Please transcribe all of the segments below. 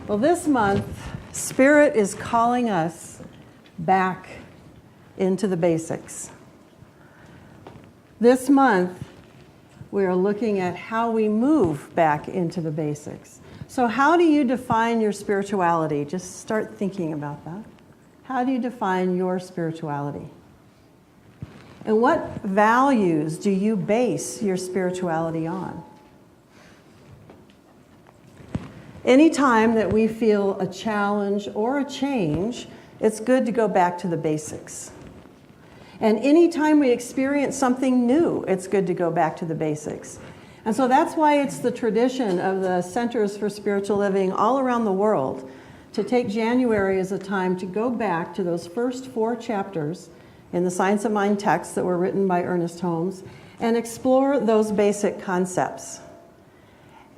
Well, this month, Spirit is calling us back into the basics. This month, we are looking at how we move back into the basics. So how do you define your spirituality? Just start thinking about that. How do you define your spirituality? And what values do you base your spirituality on? Anytime that we feel a challenge or a change, it's good to go back to the basics. And anytime we experience something new, it's good to go back to the basics. And so that's why it's the tradition of the Centers for Spiritual Living all around the world to take January as a time to go back to those first 4 chapters in the Science of Mind texts that were written by Ernest Holmes and explore those basic concepts.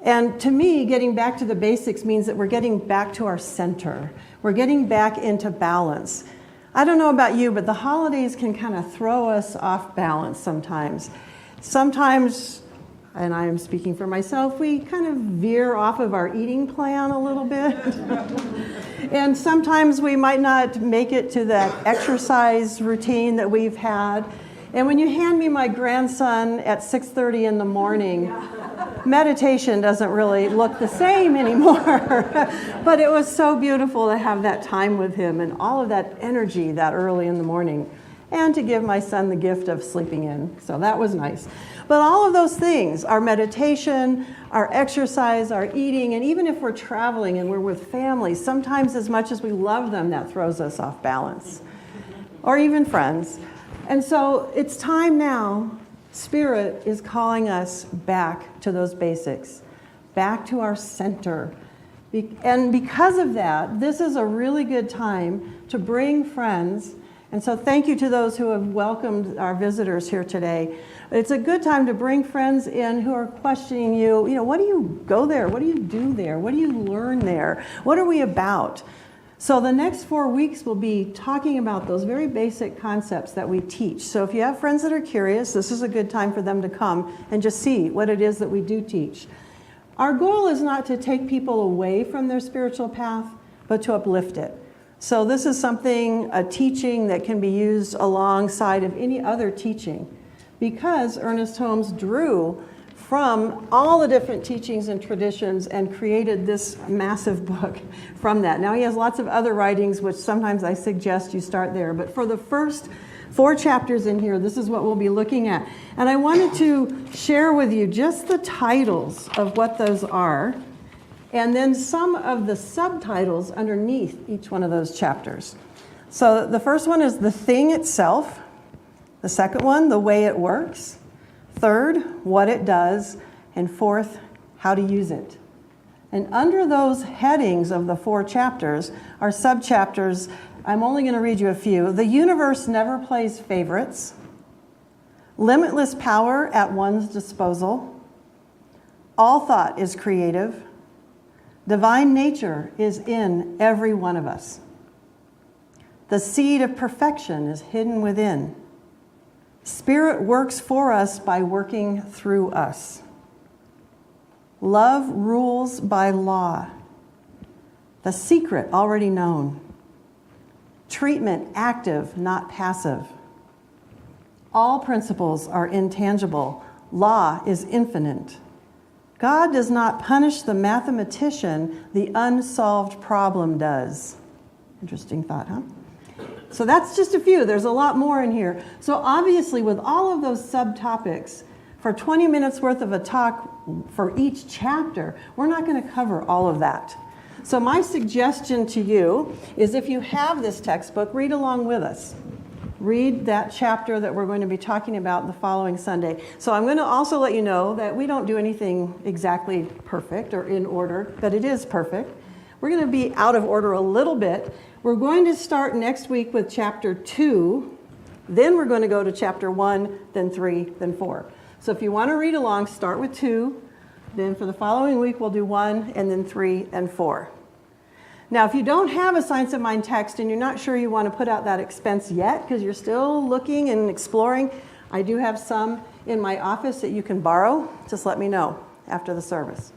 And to me, getting back to the basics means that we're getting back to our center. We're getting back into balance. I don't know about you, but the holidays can kind of throw us off balance sometimes. Sometimes, and I am speaking for myself, we kind of veer off of our eating plan a little bit. And sometimes we might not make it to that exercise routine that we've had. And when you hand me my grandson at 6:30 in the morning, meditation doesn't really look the same anymore. But it was so beautiful to have that time with him and all of that energy that early in the morning. And to give my son the gift of sleeping in. So that was nice. But all of those things, our meditation, our exercise, our eating, and even if we're traveling and we're with families, sometimes as much as we love them, that throws us off balance. Or even friends. And so it's time now. Spirit is calling us back to those basics, back to our center. And because of that, this is a really good time to bring friends. And so thank you to those who have welcomed our visitors here today. It's a good time to bring friends in who are questioning you. You know, what do you go there? What do you do there? What do you learn there? What are we about? So the next 4 weeks will be talking about those very basic concepts that we teach. So if you have friends that are curious, this is a good time for them to come and just see what it is that we do teach. Our goal is not to take people away from their spiritual path, but to uplift it. So this is something, a teaching that can be used alongside of any other teaching, because Ernest Holmes drew from all the different teachings and traditions and created this massive book from that. Now he has lots of other writings, which sometimes I suggest you start there. But for the first 4 chapters in here, this is what we'll be looking at. And I wanted to share with you just the titles of what those are, and then some of the subtitles underneath each one of those chapters. So the first one is the thing itself. The second one, the way it works. Third, what it does. And fourth, how to use it. And under those headings of the 4 chapters are subchapters. I'm only going to read you a few. The universe never plays favorites. Limitless power at one's disposal. All thought is creative. Divine nature is in every one of us. The seed of perfection is hidden within. Spirit works for us by working through us. Love rules by law. The secret already known. Treatment active, not passive. All principles are intangible. Law is infinite. God does not punish the mathematician, the unsolved problem does. Interesting thought, huh? So that's just a few. There's a lot more in here. So obviously, with all of those subtopics, for 20 minutes worth of a talk for each chapter, we're not going to cover all of that. So my suggestion to you is if you have this textbook, read along with us. Read that chapter that we're going to be talking about the following Sunday. So I'm going to also let you know that we don't do anything exactly perfect or in order, but it is perfect. We're going to be out of order a little bit. We're going to start next week with chapter 2. Then we're going to go to chapter 1, then 3, then 4. So if you want to read along, start with 2. Then for the following week, we'll do 1, and then 3, and 4. Now, if you don't have a Science of Mind text and you're not sure you want to put out that expense yet because you're still looking and exploring, I do have some in my office that you can borrow. Just let me know after the service.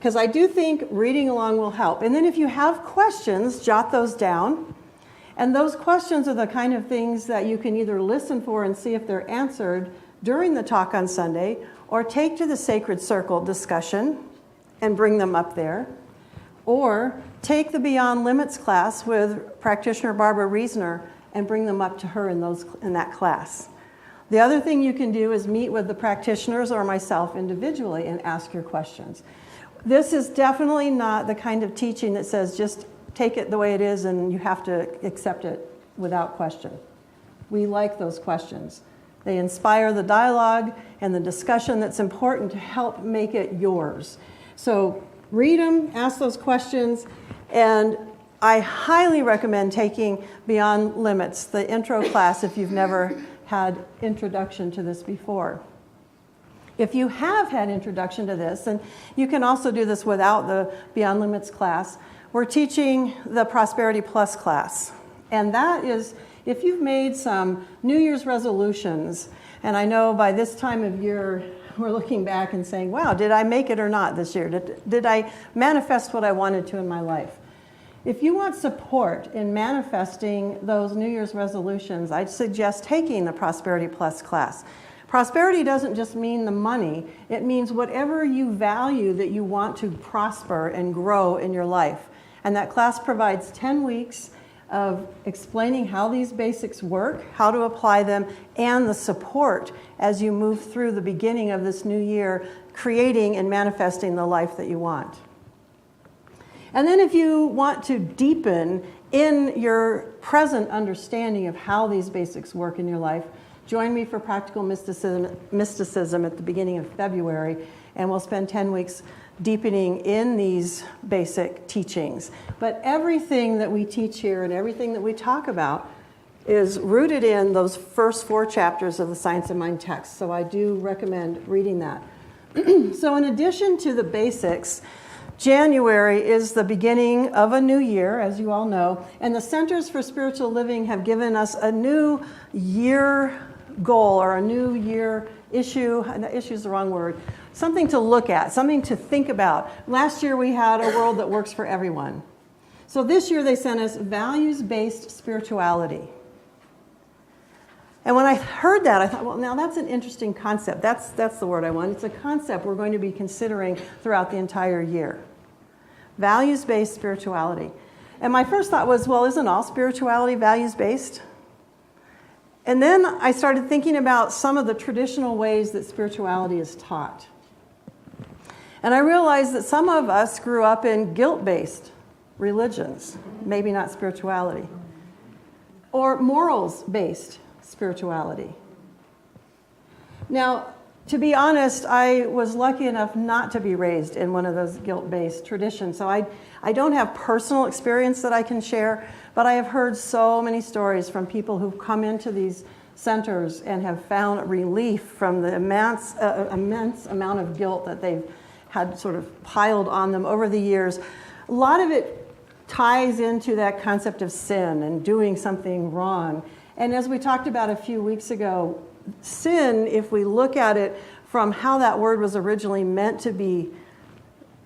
because I do think reading along will help. And then if you have questions, jot those down. And those questions are the kind of things that you can either listen for and see if they're answered during the talk on Sunday, or take to the Sacred Circle discussion and bring them up there. Or take the Beyond Limits class with practitioner Barbara Reisner and bring them up to her in that class. The other thing you can do is meet with the practitioners or myself individually and ask your questions. This is definitely not the kind of teaching that says just take it the way it is and you have to accept it without question. We like those questions. They inspire the dialogue and the discussion that's important to help make it yours. So read them, ask those questions, and I highly recommend taking Beyond Limits, the intro class, if you've never had introduction to this before. If you have had introduction to this, and you can also do this without the Beyond Limits class, we're teaching the Prosperity Plus class. And that is, if you've made some New Year's resolutions, and I know by this time of year, we're looking back and saying, wow, did I make it or not this year? Did I manifest what I wanted to in my life? If you want support in manifesting those New Year's resolutions, I'd suggest taking the Prosperity Plus class. Prosperity doesn't just mean the money. It means whatever you value that you want to prosper and grow in your life. And that class provides 10 weeks of explaining how these basics work, how to apply them, and the support as you move through the beginning of this new year, creating and manifesting the life that you want. And then if you want to deepen in your present understanding of how these basics work in your life, join me for Practical Mysticism at the beginning of February, and we'll spend 10 weeks deepening in these basic teachings. But everything that we teach here and everything that we talk about is rooted in those first 4 chapters of the Science of Mind text. So I do recommend reading that. So in addition to the basics, January is the beginning of a new year, as you all know, and the Centers for Spiritual Living have given us a new year goal, or a new year issue. Issue is the wrong word. Something to look at, something to think about. Last year we had a world that works for everyone. So this year they sent us values-based spirituality. And when I heard that, I thought, well, now that's an interesting concept. That's the word I want. It's a concept we're going to be considering throughout the entire year. Values-based spirituality. And my first thought was, well, isn't all spirituality values-based? And then I started thinking about some of the traditional ways that spirituality is taught. And I realized that some of us grew up in guilt-based religions, maybe not spirituality, or morals-based spirituality. Now, to be honest, I was lucky enough not to be raised in one of those guilt-based traditions, so I don't have personal experience that I can share, but I have heard so many stories from people who've come into these centers and have found relief from the immense amount of guilt that they've had sort of piled on them over the years. A lot of it ties into that concept of sin and doing something wrong. And as we talked about a few weeks ago, sin, if we look at it from how that word was originally meant to be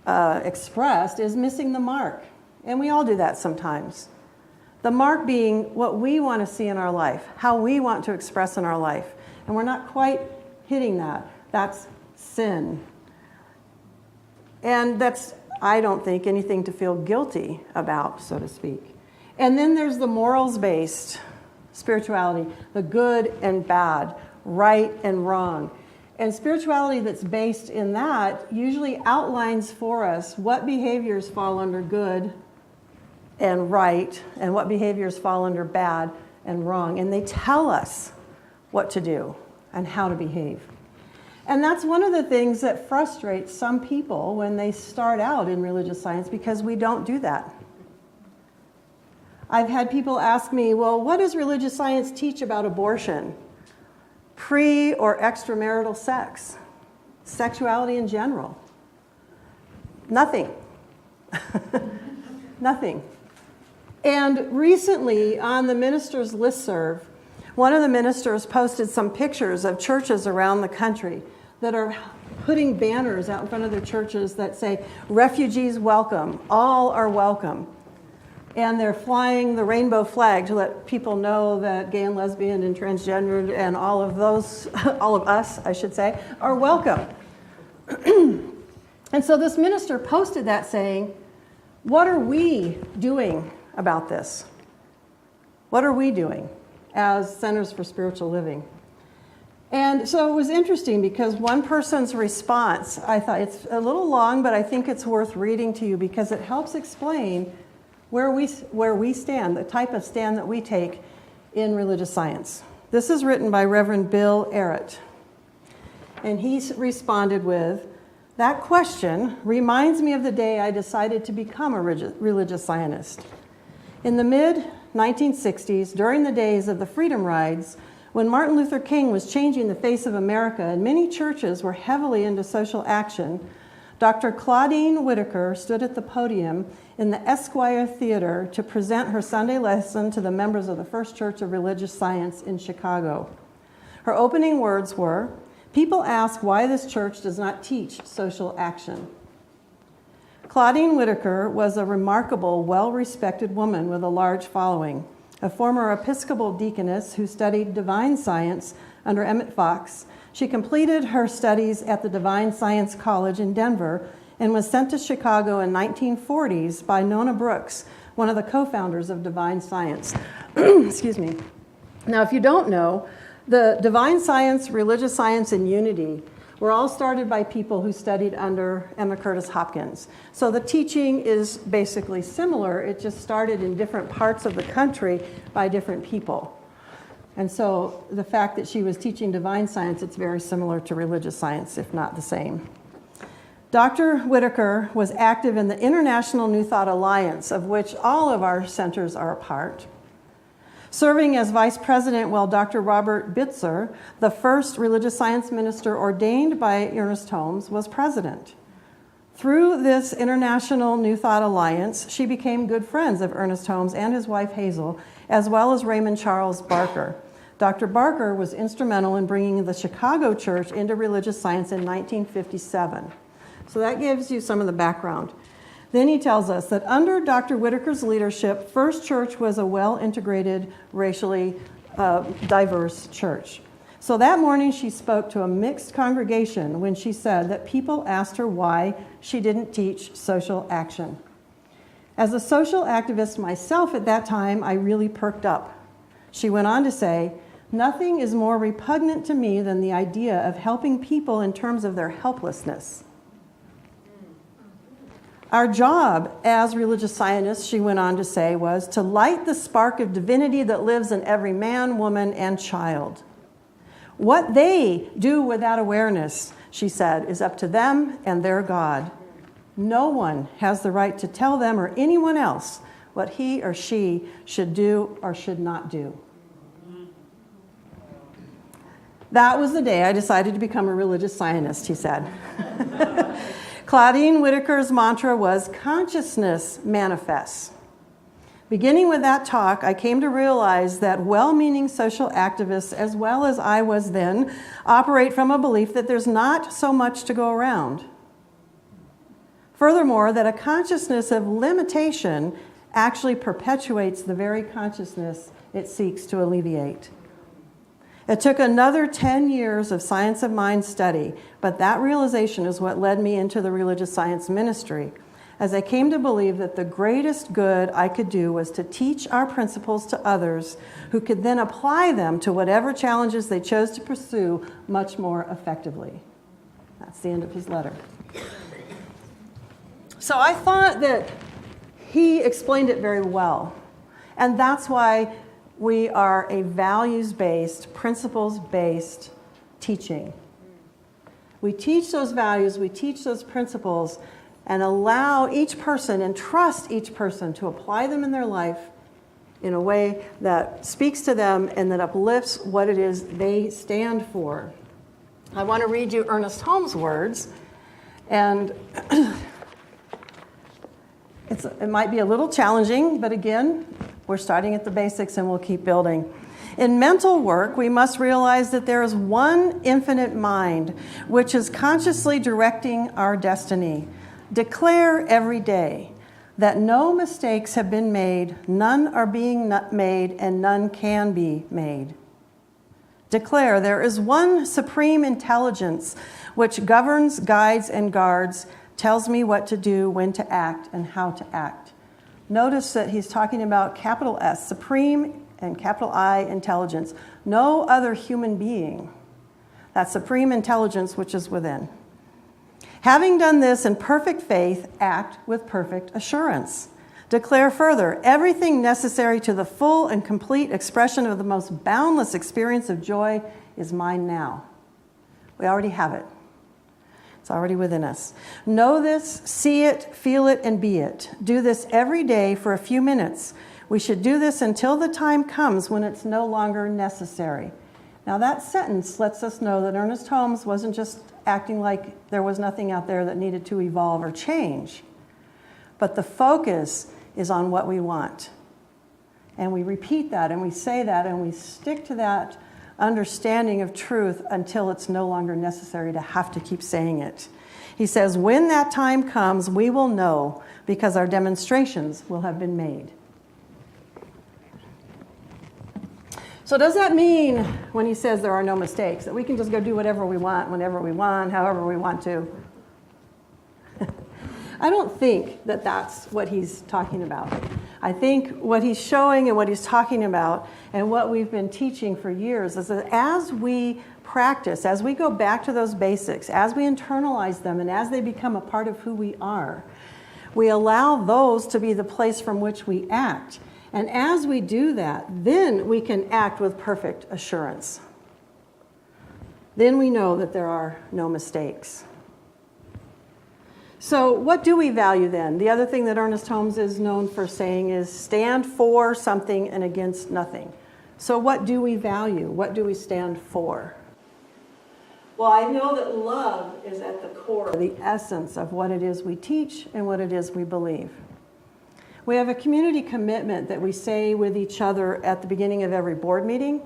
expressed, is missing the mark. And we all do that sometimes. The mark being what we want to see in our life, how we want to express in our life. And we're not quite hitting that. That's sin. And that's, I don't think, anything to feel guilty about, so to speak. And then there's the morals-based spirituality, the good and bad, right and wrong. And spirituality that's based in that usually outlines for us what behaviors fall under good and right, and what behaviors fall under bad and wrong. And they tell us what to do and how to behave. And that's one of the things that frustrates some people when they start out in religious science, because we don't do that. I've had people ask me, well, what does religious science teach about abortion? Pre- or extramarital sex? Sexuality in general? Nothing. Nothing. And recently, on the ministers' listserv, one of the ministers posted some pictures of churches around the country that are putting banners out in front of their churches that say, refugees welcome, all are welcome. And they're flying the rainbow flag to let people know that gay and lesbian and transgendered and all of those, all of us, I should say, are welcome. And so this minister posted that saying, what are we doing about this? What are we doing as Centers for Spiritual Living? And so it was interesting because one person's response, I thought it's a little long, but I think it's worth reading to you because it helps explain where we stand, the type of stand that we take in religious science. This is written by Reverend Bill Arrett. And he responded with, that question reminds me of the day I decided to become a religious Zionist. In the mid-1960s, during the days of the Freedom Rides, when Martin Luther King was changing the face of America and many churches were heavily into social action, Dr. Claudine Whitaker stood at the podium in the Esquire Theater to present her Sunday lesson to the members of the First Church of Religious Science in Chicago. Her opening words were, "People ask why this church does not teach social action." Claudine Whitaker was a remarkable, well-respected woman with a large following, a former Episcopal deaconess who studied divine science under Emmett Fox. She completed her studies at the Divine Science College in Denver and was sent to Chicago in 1940s by Nona Brooks, one of the co-founders of Divine Science. Excuse me. Now, if you don't know, the Divine Science, Religious Science, and Unity were all started by people who studied under Emma Curtis Hopkins. So the teaching is basically similar. It just started in different parts of the country by different people. And so the fact that she was teaching divine science, it's very similar to religious science, if not the same. Dr. Whitaker was active in the International New Thought Alliance, of which all of our centers are a part, serving as vice president while Dr. Robert Bitzer, the first religious science minister ordained by Ernest Holmes, was president. Through this International New Thought Alliance, she became good friends of Ernest Holmes and his wife Hazel, as well as Raymond Charles Barker. Dr. Barker was instrumental in bringing the Chicago church into religious science in 1957. So that gives you some of the background. Then he tells us that under Dr. Whitaker's leadership, First Church was a well-integrated, racially diverse church. So that morning she spoke to a mixed congregation when she said that people asked her why she didn't teach social action. As a social activist myself at that time, I really perked up. She went on to say, "Nothing is more repugnant to me than the idea of helping people in terms of their helplessness. Our job as religious scientists," she went on to say, was to light the spark of divinity that lives in every man, woman, and child. What they do with that awareness, she said, is up to them and their God. No one has the right to tell them or anyone else what he or she should do or should not do. That was the day I decided to become a religious scientist, he said. Claudine Whitaker's mantra was consciousness manifests. Beginning with that talk, I came to realize that well-meaning social activists, as well as I was then, operate from a belief that there's not so much to go around. Furthermore, that a consciousness of limitation actually perpetuates the very consciousness it seeks to alleviate. It took another 10 years of science of mind study, but that realization is what led me into the religious science ministry, as I came to believe that the greatest good I could do was to teach our principles to others who could then apply them to whatever challenges they chose to pursue much more effectively. That's the end of his letter. So I thought that he explained it very well, and that's why we are a values-based, principles-based teaching. We teach those values, we teach those principles, and allow each person and trust each person to apply them in their life in a way that speaks to them and that uplifts what it is they stand for. I want to read you Ernest Holmes' words, and it might be a little challenging, but again, we're starting at the basics and we'll keep building. In mental work, we must realize that there is one infinite mind which is consciously directing our destiny. Declare every day that no mistakes have been made, none are being made, and none can be made. Declare there is one supreme intelligence which governs, guides, and guards, tells me what to do, when to act, and how to act. Notice that he's talking about capital S, supreme, and capital I, intelligence. No other human being. That supreme intelligence which is within. Having done this in perfect faith, act with perfect assurance. Declare further, everything necessary to the full and complete expression of the most boundless experience of joy is mine now. We already have it. It's already within us. Know this, see it, feel it, and be it. Do this every day for a few minutes. We should do this until the time comes when it's no longer necessary. Now that sentence lets us know that Ernest Holmes wasn't just acting like there was nothing out there that needed to evolve or change, but the focus is on what we want. And we repeat that, and we say that, and we stick to that understanding of truth until it's no longer necessary to have to keep saying it. He says, when that time comes, we will know, because our demonstrations will have been made. So does that mean, when he says there are no mistakes, that we can just go do whatever we want, whenever we want, however we want to? I don't think that that's what he's talking about. I think what he's showing and what he's talking about and what we've been teaching for years is that as we practice, as we go back to those basics, as we internalize them and as they become a part of who we are, we allow those to be the place from which we act. And as we do that, then we can act with perfect assurance. Then we know that there are no mistakes. So what do we value then? The other thing that Ernest Holmes is known for saying is stand for something and against nothing. So what do we value? What do we stand for? Well, I know that love is at the core, the essence of what it is we teach and what it is we believe. We have a community commitment that we say with each other at the beginning of every board meeting,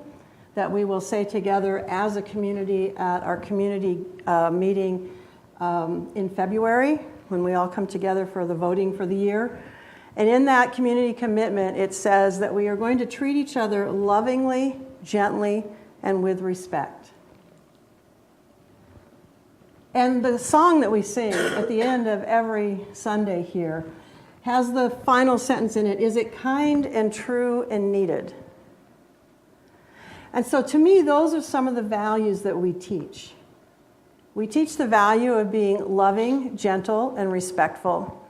that we will say together as a community at our community meeting in February, when we all come together for the voting for the year. And in that community commitment, it says that we are going to treat each other lovingly, gently, and with respect. And the song that we sing at the end of every Sunday here has the final sentence in it, is it kind and true and needed? And so to me, those are some of the values that we teach. We teach the value of being loving, gentle, and respectful,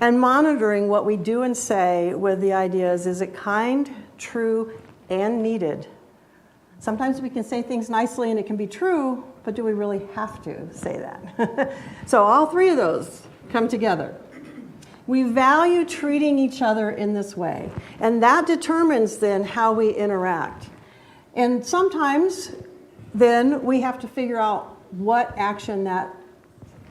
and monitoring what we do and say with the ideas, is it kind, true, and needed? Sometimes we can say things nicely and it can be true, but do we really have to say that? So all three of those come together. We value treating each other in this way, and that determines then how we interact. And sometimes then we have to figure out what action that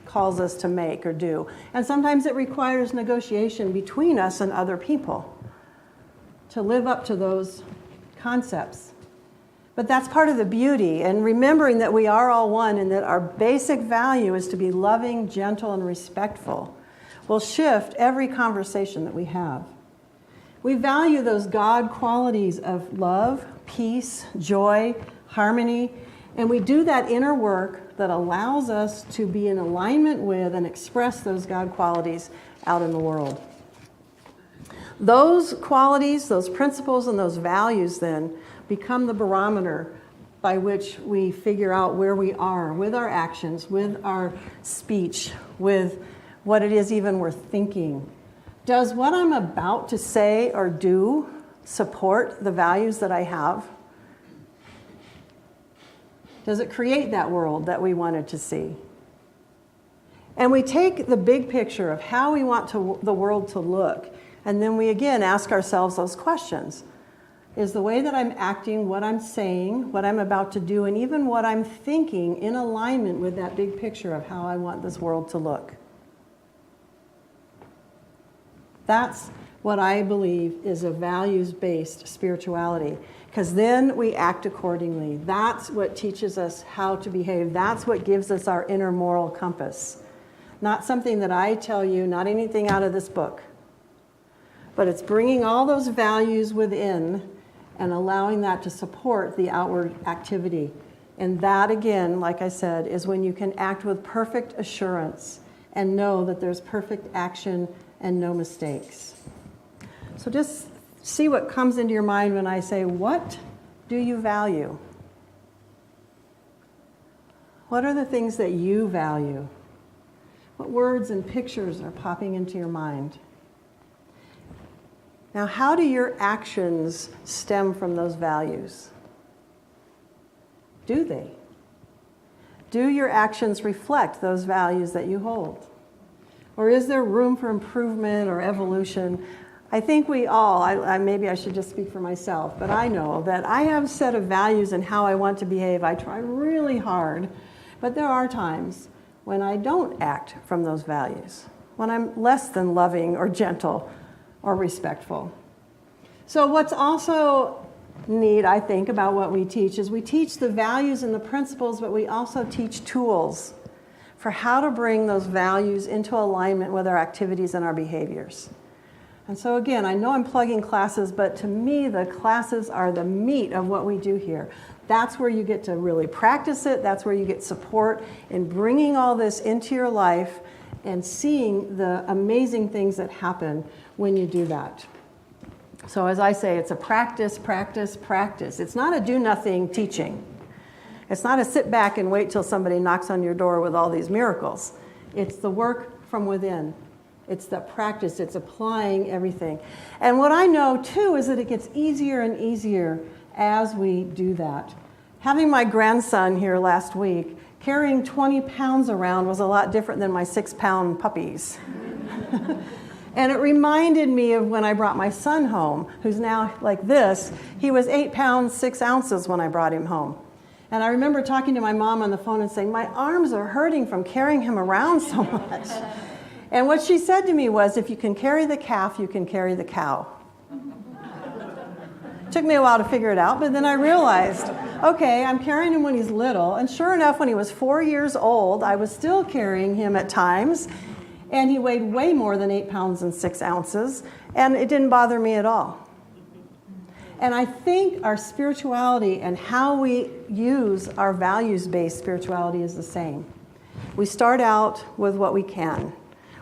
calls us to make or do. And sometimes it requires negotiation between us and other people to live up to those concepts. But that's part of the beauty, and remembering that we are all one and that our basic value is to be loving, gentle, and respectful will shift every conversation that we have. We value those God qualities of love, peace, joy, harmony, and we do that inner work that allows us to be in alignment with and express those God qualities out in the world. Those qualities, those principles, and those values then become the barometer by which we figure out where we are with our actions, with our speech, with what it is even we're thinking. Does what I'm about to say or do support the values that I have? Does it create that world that we wanted to see? And we take the big picture of how we want the world to look, and then we again ask ourselves those questions. Is the way that I'm acting, what I'm saying, what I'm about to do, and even what I'm thinking in alignment with that big picture of how I want this world to look? That's what I believe is a values-based spirituality. because then we act accordingly. That's what teaches us how to behave. That's what gives us our inner moral compass. Not something that I tell you, not anything out of this book. But it's bringing all those values within and allowing that to support the outward activity. And that, again, like I said, is when you can act with perfect assurance and know that there's perfect action and no mistakes. So just see what comes into your mind when I say, what do you value? What are the things that you value? What words and pictures are popping into your mind? Now, how do your actions stem from those values? Do they? Do your actions reflect those values that you hold? Or is there room for improvement or evolution? I think we all, maybe I should just speak for myself, but I know that I have a set of values and how I want to behave. I try really hard, but there are times when I don't act from those values, when I'm less than loving or gentle or respectful. So what's also neat, I think, about what we teach is we teach the values and the principles, but we also teach tools for how to bring those values into alignment with our activities and our behaviors. And so again, I know I'm plugging classes, but to me, the classes are the meat of what we do here. That's where you get to really practice it. That's where you get support in bringing all this into your life and seeing the amazing things that happen when you do that. So as I say, it's a practice, practice, practice. It's not a do-nothing teaching. It's not a sit back and wait till somebody knocks on your door with all these miracles. It's the work from within. It's the practice. It's applying everything. And what I know, too, is that it gets easier and easier as we do that. Having my grandson here last week, carrying 20 pounds around was a lot different than my 6-pound puppies. And it reminded me of when I brought my son home, who's now like this. He was 8 pounds, 6 ounces when I brought him home. And I remember talking to my mom on the phone and saying, my arms are hurting from carrying him around so much. And what she said to me was, if you can carry the calf, you can carry the cow. Took me a while to figure it out, but then I realized, okay, I'm carrying him when he's little. And sure enough, when he was 4 years old, I was still carrying him at times. And he weighed way more than 8 pounds and 6 ounces. And it didn't bother me at all. And I think our spirituality and how we use our values-based spirituality is the same. We start out with what we can,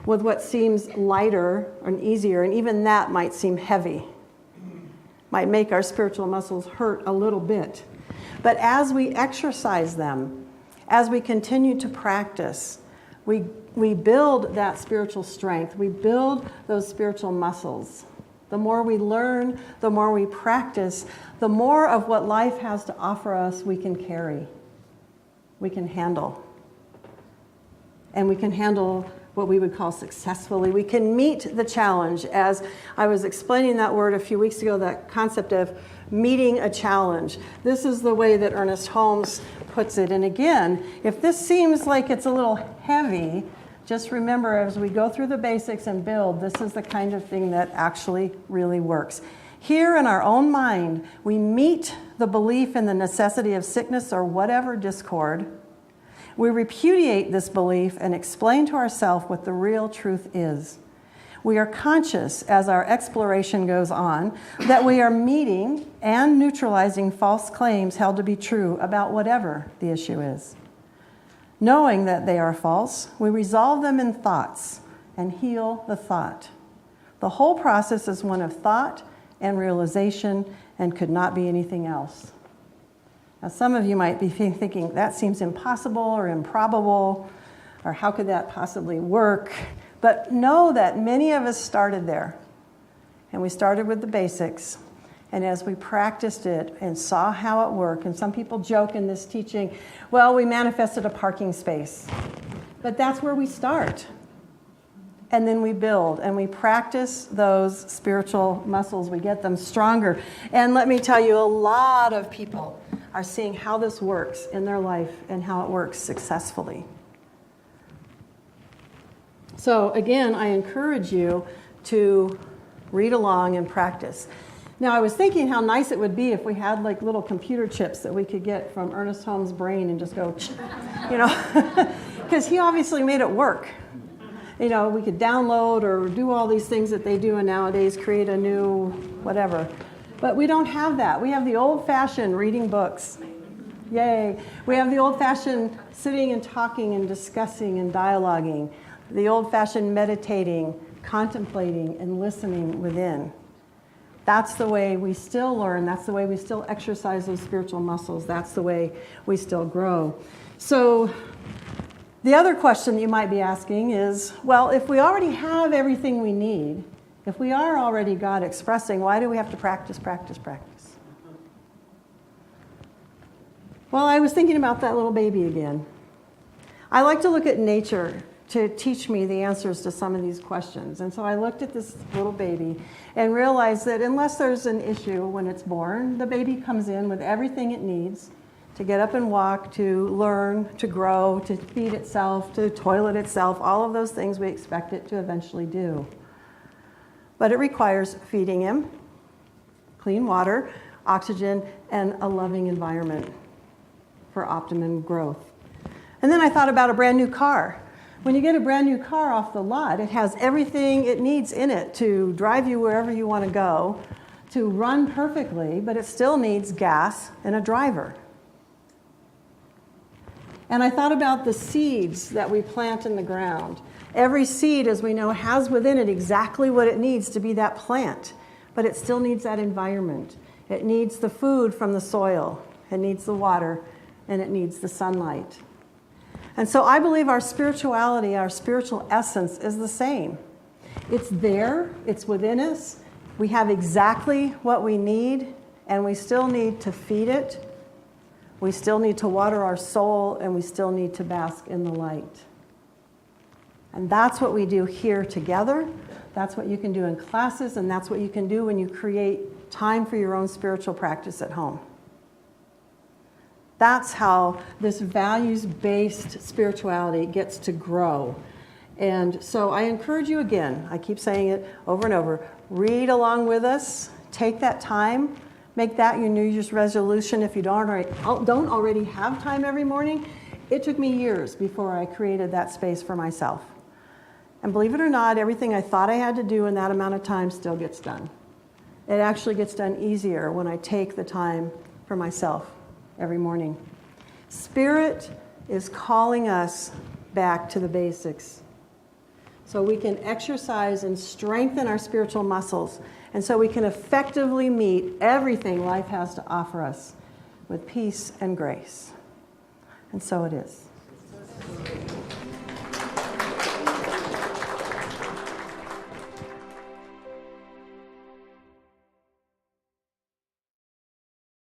with what seems lighter and easier, and even that might seem heavy. Might make our spiritual muscles hurt a little bit. But as we exercise them, as we continue to practice, we build that spiritual strength. We build those spiritual muscles. The more we learn, the more we practice, the more of what life has to offer us we can carry, we can handle. And we can handle what we would call successfully. We can meet the challenge. As I was explaining that word a few weeks ago, that concept of meeting a challenge. This is the way that Ernest Holmes puts it. And again, if this seems like it's a little heavy, just remember as we go through the basics and build, this is the kind of thing that actually really works. Here in our own mind, we meet the belief in the necessity of sickness or whatever discord. We repudiate this belief and explain to ourselves what the real truth is. We are conscious as our exploration goes on that we are meeting and neutralizing false claims held to be true about whatever the issue is. Knowing that they are false, we resolve them in thoughts and heal the thought. The whole process is one of thought and realization and could not be anything else. Now, some of you might be thinking, that seems impossible or improbable, or how could that possibly work? But know that many of us started there. And we started with the basics. And as we practiced it and saw how it worked, and some people joke in this teaching, well, we manifested a parking space. But that's where we start. And then we build and we practice those spiritual muscles. We get them stronger. And let me tell you, a lot of people are seeing how this works in their life and how it works successfully. So again, I encourage you to read along and practice. Now, I was thinking how nice it would be if we had like little computer chips that we could get from Ernest Holmes' brain and just go, you know, because he obviously made it work. You know, we could download or do all these things that they do nowadays, create a new whatever. But we don't have that. We have the old-fashioned reading books. Yay. We have the old-fashioned sitting and talking and discussing and dialoguing. The old-fashioned meditating, contemplating, and listening within. That's the way we still learn. That's the way we still exercise those spiritual muscles. That's the way we still grow. So the other question you might be asking is, well, if we already have everything we need, if we are already God expressing, why do we have to practice? Well, I was thinking about that little baby again. I like to look at nature to teach me the answers to some of these questions. And so I looked at this little baby and realized that unless there's an issue when it's born, the baby comes in with everything it needs to get up and walk, to learn, to grow, to feed itself, to toilet itself, all of those things we expect it to eventually do. But it requires feeding him, clean water, oxygen, and a loving environment for optimum growth. And then I thought about a brand new car. When you get a brand new car off the lot, it has everything it needs in it to drive you wherever you want to go, to run perfectly, but it still needs gas and a driver. And I thought about the seeds that we plant in the ground. Every seed, as we know, has within it exactly what it needs to be that plant, but it still needs that environment. It needs the food from the soil, it needs the water, and it needs the sunlight. And so I believe our spirituality, our spiritual essence is the same. It's there, it's within us. We have exactly what we need, and we still need to feed it. We still need to water our soul, and we still need to bask in the light. And that's what we do here together. That's what you can do in classes, and that's what you can do when you create time for your own spiritual practice at home. That's how this values-based spirituality gets to grow. And so I encourage you again, I keep saying it over and over, read along with us, take that time, make that your New Year's resolution if you don't already have time every morning. It took me years before I created that space for myself. And believe it or not, everything I thought I had to do in that amount of time still gets done. It actually gets done easier when I take the time for myself every morning. Spirit is calling us back to the basics so we can exercise and strengthen our spiritual muscles, and so we can effectively meet everything life has to offer us with peace and grace. And so it is.